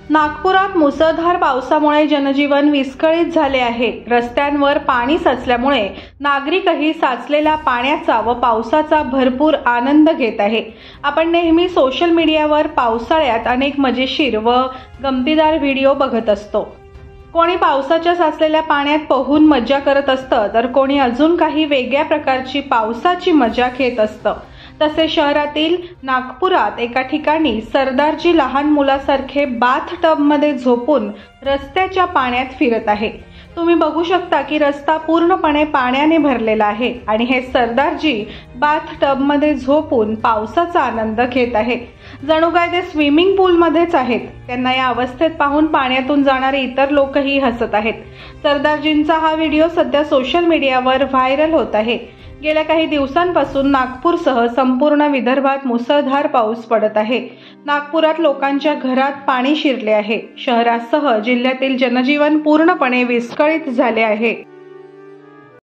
नागपुरात मुसळधार पावसामुळे जनजीवन विस्कळीत झाले आहे। रस्त्यांवर पाणी साचल्यामुळे नागरिकही साचलेल्या पाण्याचा व पावसाचा भरपूर आनंद घेत आहे। आपण नेहमी सोशल मीडियावर पावसाळ्यात अनेक मजेशीर व गमतीदार व्हिडिओ बघत असतो। कोणी पावसाच्या साचलेल्या पाण्यात पोहून मजा करत असतं, तर कोणी अजून काही वेगळ्या प्रकारची पावसाची मजा घेत असतं। तसे शहरातील नागपुरात एका ठिकाणी सरदारजी लहान मुलासारखे बाथ टबमध्ये झोपून रस्त्याच्या पाण्यात फिरत आहे। तुम्ही बघू शकता की रस्ता पूर्णपणे पाण्याने भरलेला आहे आणि हे सरदारजी बाथ टबमध्ये झोपून पावसाचा आनंद घेत आहे। जणू काय ते स्विमिंग पूल मध्येच आहेत। त्यांना या अवस्थेत पाहून पाण्यातून जाणारे इतर लोकही हसत आहेत। सरदारजींचा हा व्हिडिओ सध्या सोशल मीडियावर व्हायरल होत आहे। गेल्या काही दिवसांपासून नागपूरसह संपूर्ण विदर्भात मुसळधार पाऊस पडत आहे। नागपुरात लोकांच्या घरात पाणी शिरले आहे। शहरासह जिल्ह्यातील जनजीवन पूर्णपणे विस्कळीत झाले आहे।